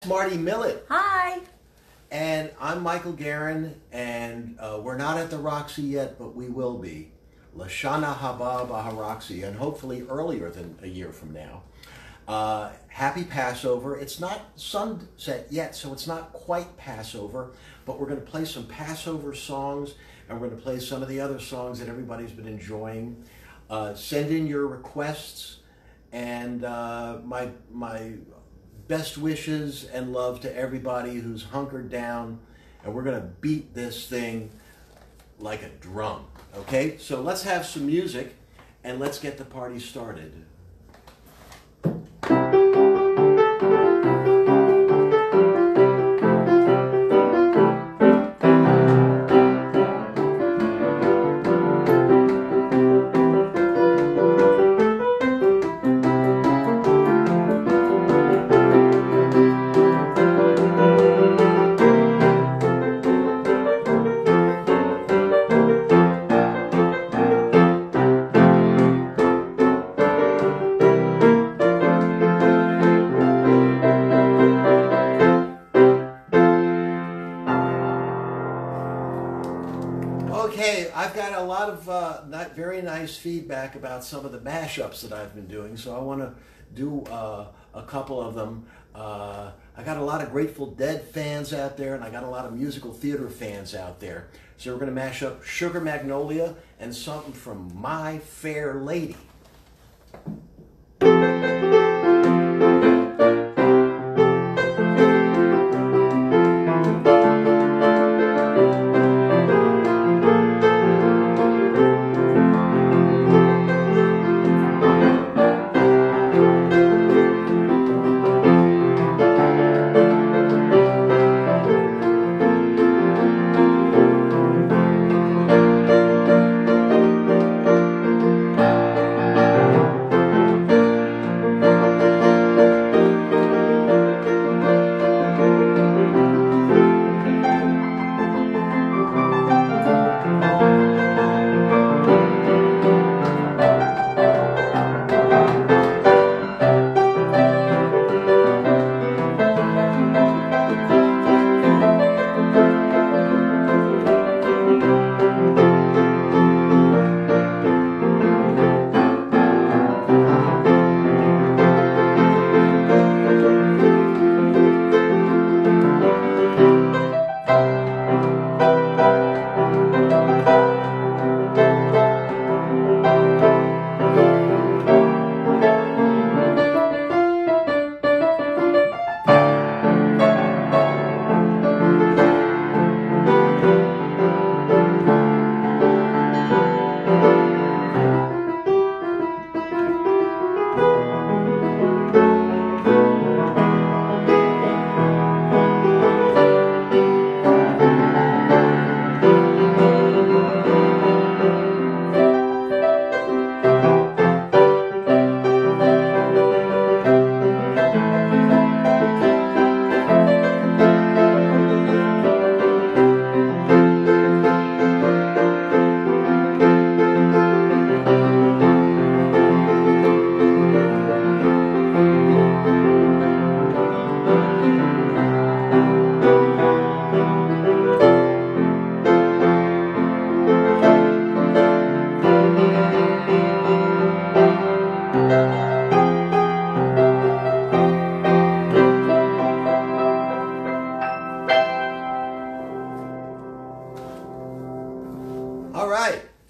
Marty Millett. Hi. And I'm Michael Garin, and we're not at the Roxy yet, but we will be. Lashana Haba Baharaxi, and hopefully earlier than a year from now. Happy Passover. It's not sunset yet, so it's not quite Passover, but we're going to play some Passover songs, and we're going to play some of the other songs that everybody's been enjoying. Send in your requests, and my best wishes and love to everybody who's hunkered down, and we're going to beat this thing like a drum. Okay, so let's have some music and let's get the party started. Okay, I've got a lot of very nice feedback about some of the mashups that I've been doing, so I want to do a couple of them. I got a lot of Grateful Dead fans out there, and I got a lot of musical theater fans out there. So we're going to mash up Sugar Magnolia and something from My Fair Lady.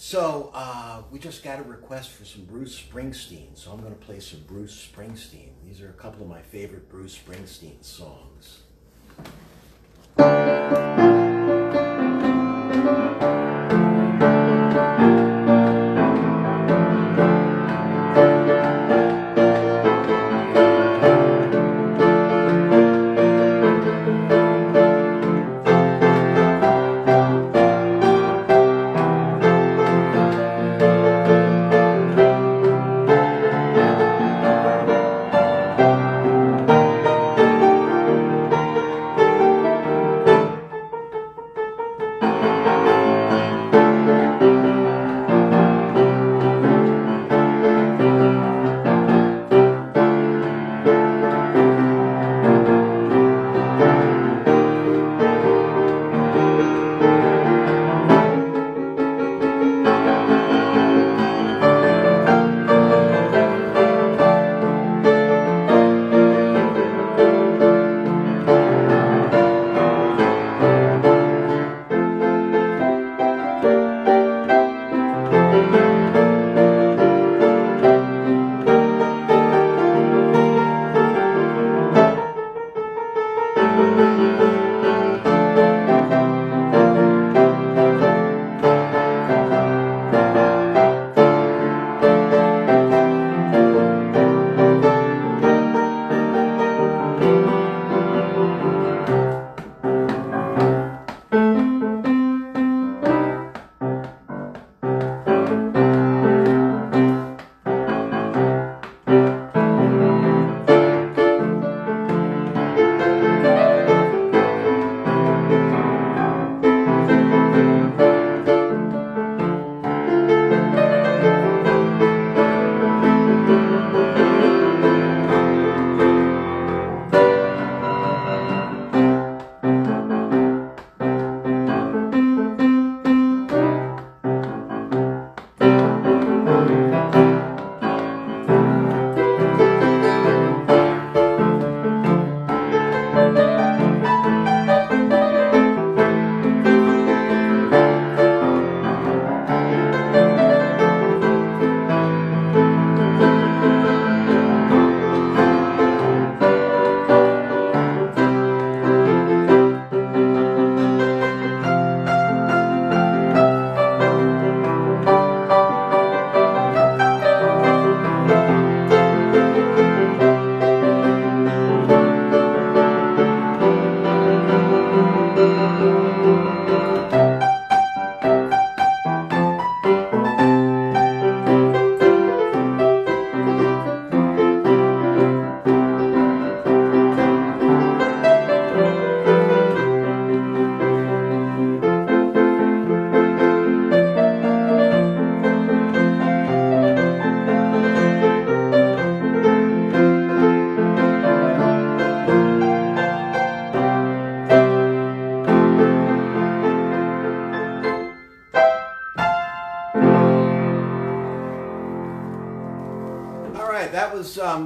So we just got a request for some Bruce Springsteen, so I'm going to play some Bruce Springsteen. These are a couple of my favorite Bruce Springsteen songs.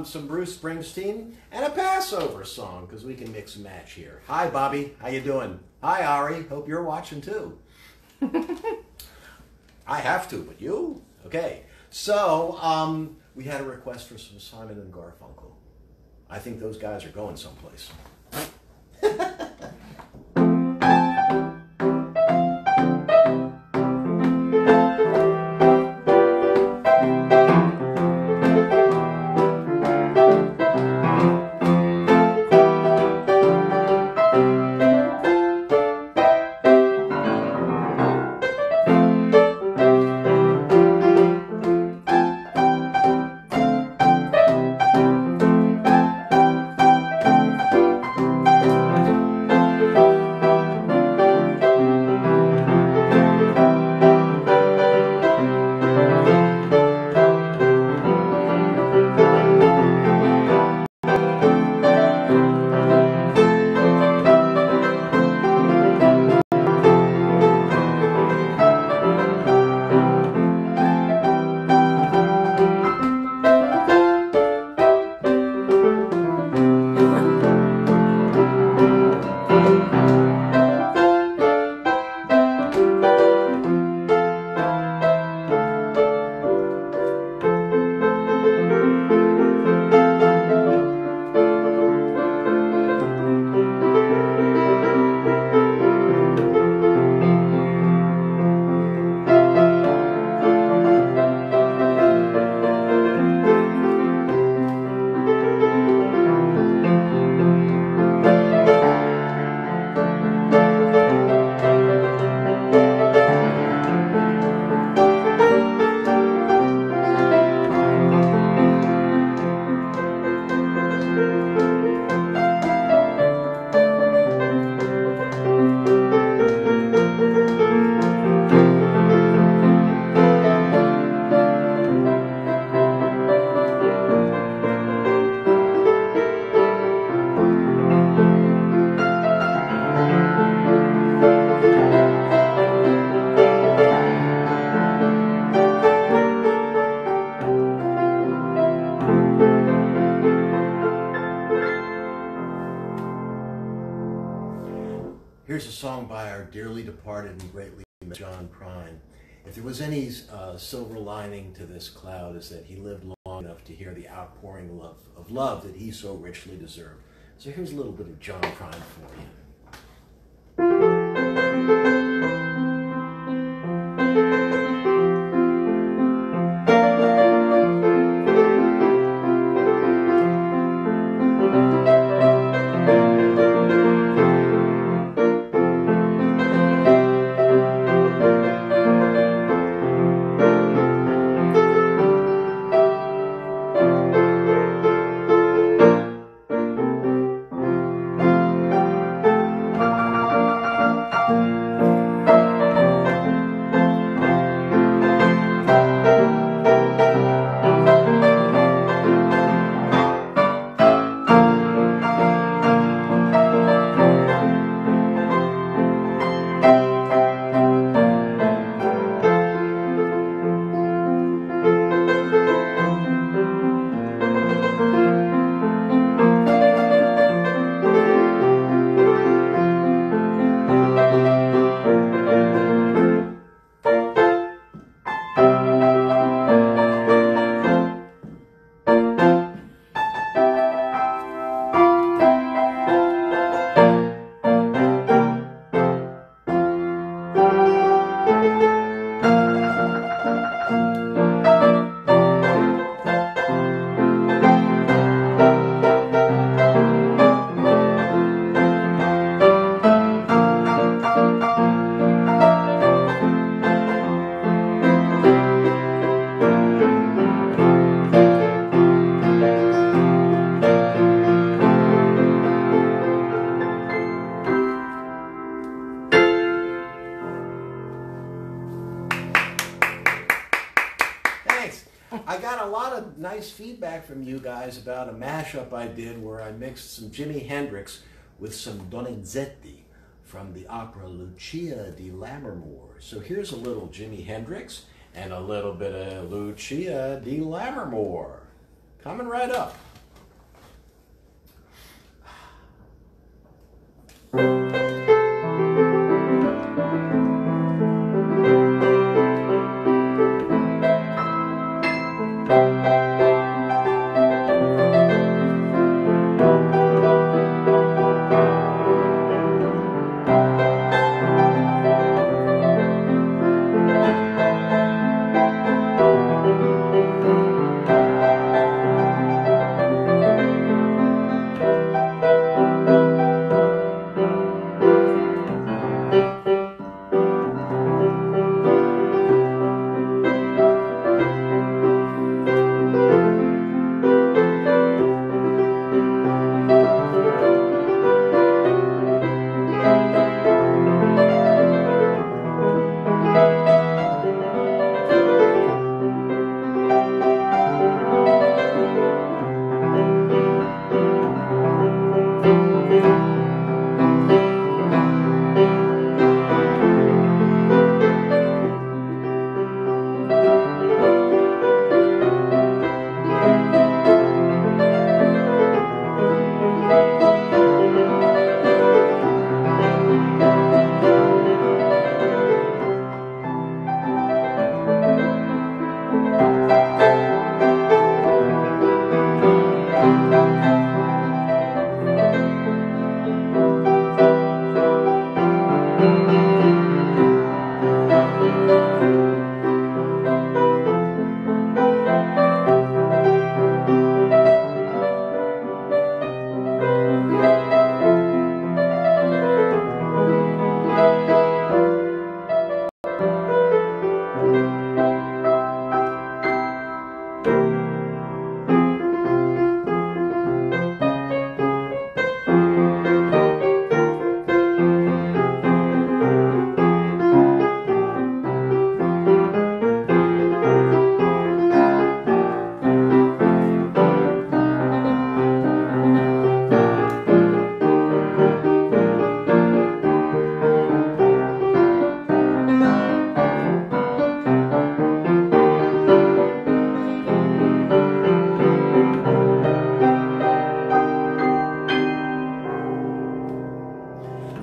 Some Bruce Springsteen and a Passover song, because we can mix and match here. Hi, Bobby. How you doing? Hi, Ari. Hope you're watching too. I have to, but you? Okay. So, we had a request for some Simon and Garfunkel. I think those guys are going someplace. Here's a song by our dearly departed and greatly missed John Prine. If there was any silver lining to this cloud, is that he lived long enough to hear the outpouring of love that he so richly deserved. So here's a little bit of John Prine for you. nice feedback from you guys about a mashup I did where I mixed some Jimi Hendrix with some Donizetti from the opera Lucia di Lammermoor. So here's a little Jimi Hendrix and a little bit of Lucia di Lammermoor. Coming right up.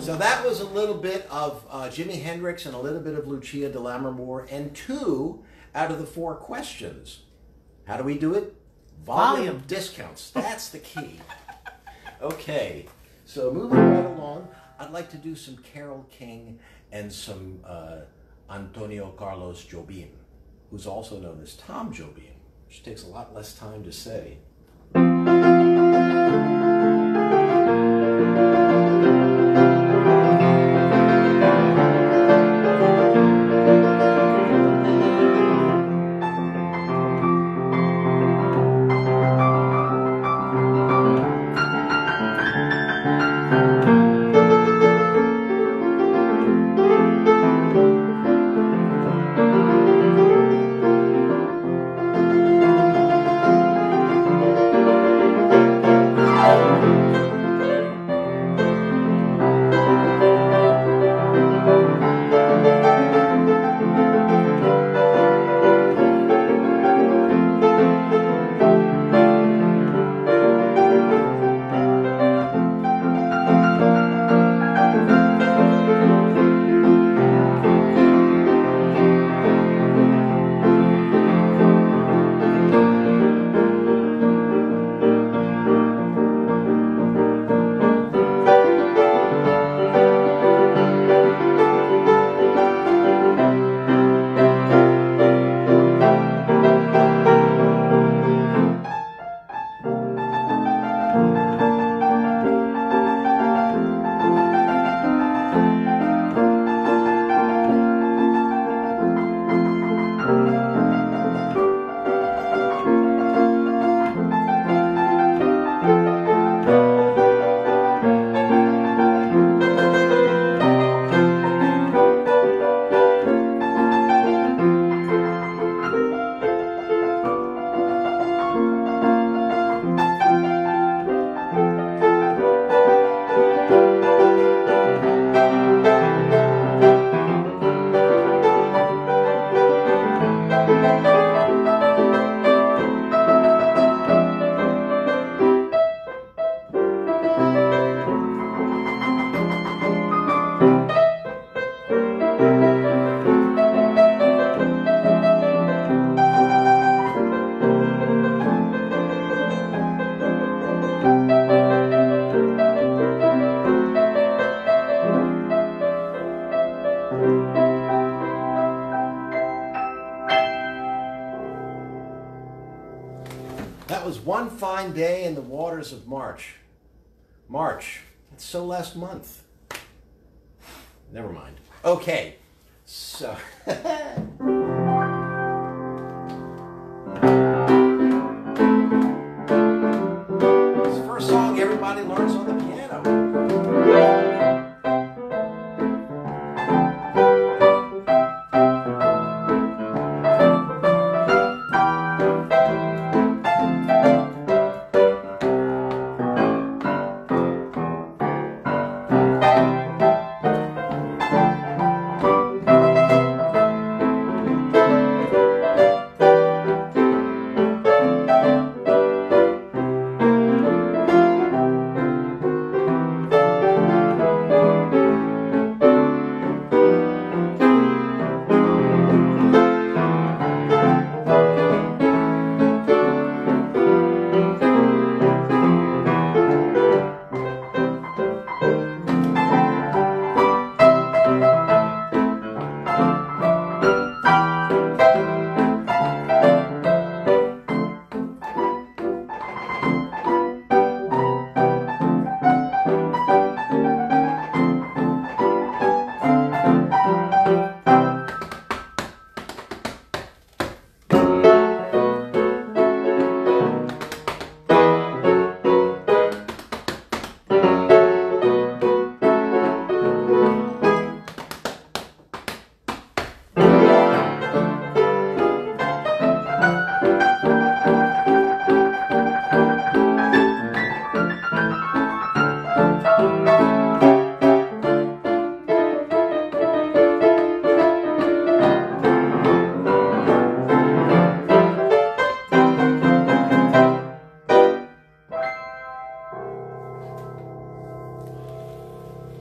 So that was a little bit of Jimi Hendrix and a little bit of Lucia di Lammermoor and 2 out of the 4 questions. How do we do it? Volume discounts. That's the key. Okay, so moving right along, I'd like to do some Carole King and some Antonio Carlos Jobim, who's also known as Tom Jobim, which takes a lot less time to say. one fine day in the waters of March. March. It's so last month. Never mind. Okay. So. This first song everybody learns on the piano.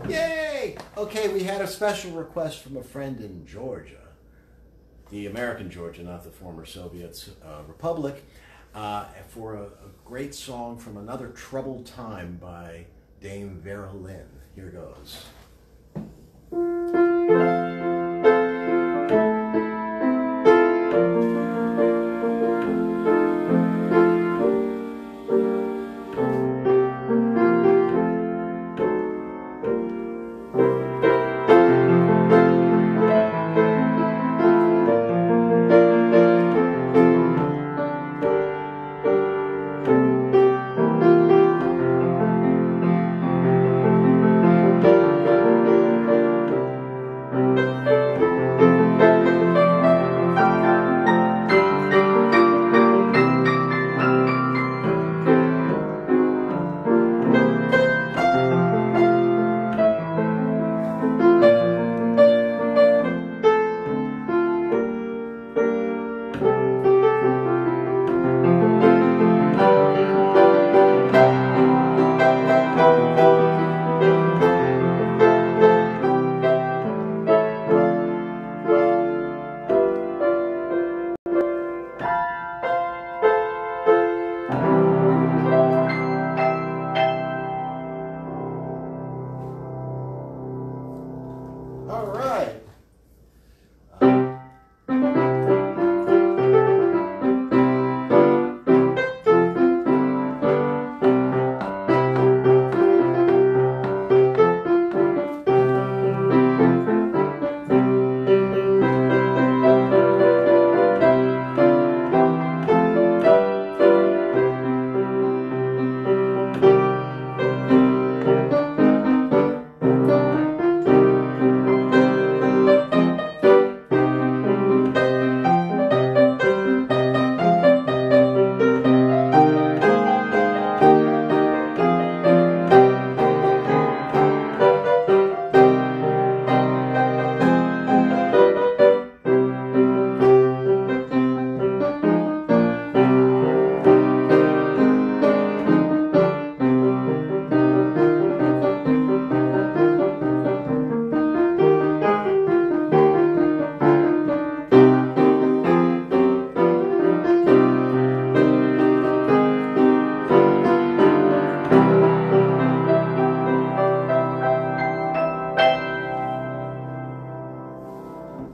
Yay! Okay, we had a special request from a friend in Georgia, the American Georgia, not the former Soviet Republic, for a great song from Another Troubled Time by Dame Vera Lynn. Here goes. All right.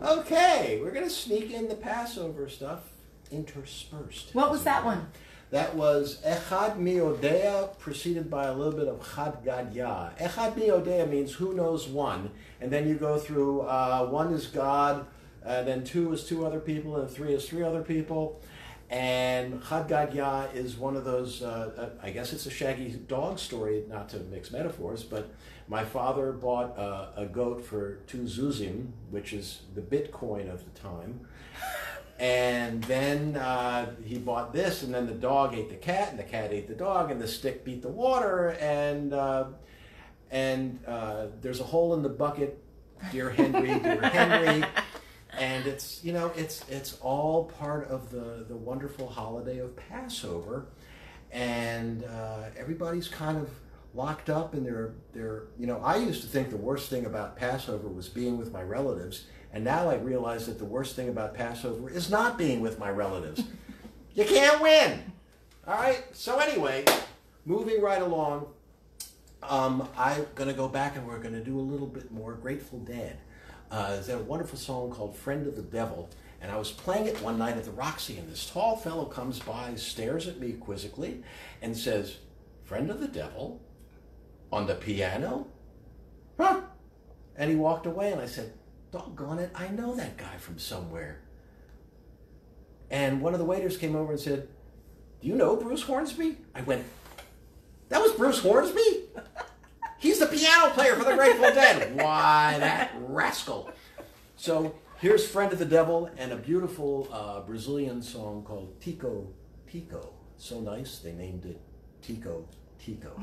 Okay, we're going to sneak in the Passover stuff interspersed. What was that one? That was Echad Mi Odea, preceded by a little bit of Chad Gadya. Echad Mi Odea means who knows one, and then you go through one is God, then two is two other people, and three is three other people. And Chad Gadya is one of those, I guess it's a Shaggy Dog story, not to mix metaphors, but my father bought a goat for 2 zuzim, which is the Bitcoin of the time. And then he bought this, and then the dog ate the cat, and the cat ate the dog, and the stick beat the water, and there's a hole in the bucket, dear Henry, dear Henry. And it's, you know, it's all part of the wonderful holiday of Passover, and everybody's kind of locked up in their, you know, I used to think the worst thing about Passover was being with my relatives, and now I realize that the worst thing about Passover is not being with my relatives. You can't win. All right, so anyway, moving right along, I'm going to go back and we're going to do a little bit more Grateful Dead. There's a wonderful song called Friend of the Devil, and I was playing it one night at the Roxy, and this tall fellow comes by, stares at me quizzically, and says, "Friend of the Devil? On the piano? Huh?" And he walked away, and I said, "Doggone it, I know that guy from somewhere." And one of the waiters came over and said, "Do you know Bruce Hornsby?" I went, "That was Bruce Hornsby? He's the piano player for the Grateful Dead." Why, that rascal. So here's Friend of the Devil and a beautiful Brazilian song called Tico Tico. So nice, they named it Tico Tico.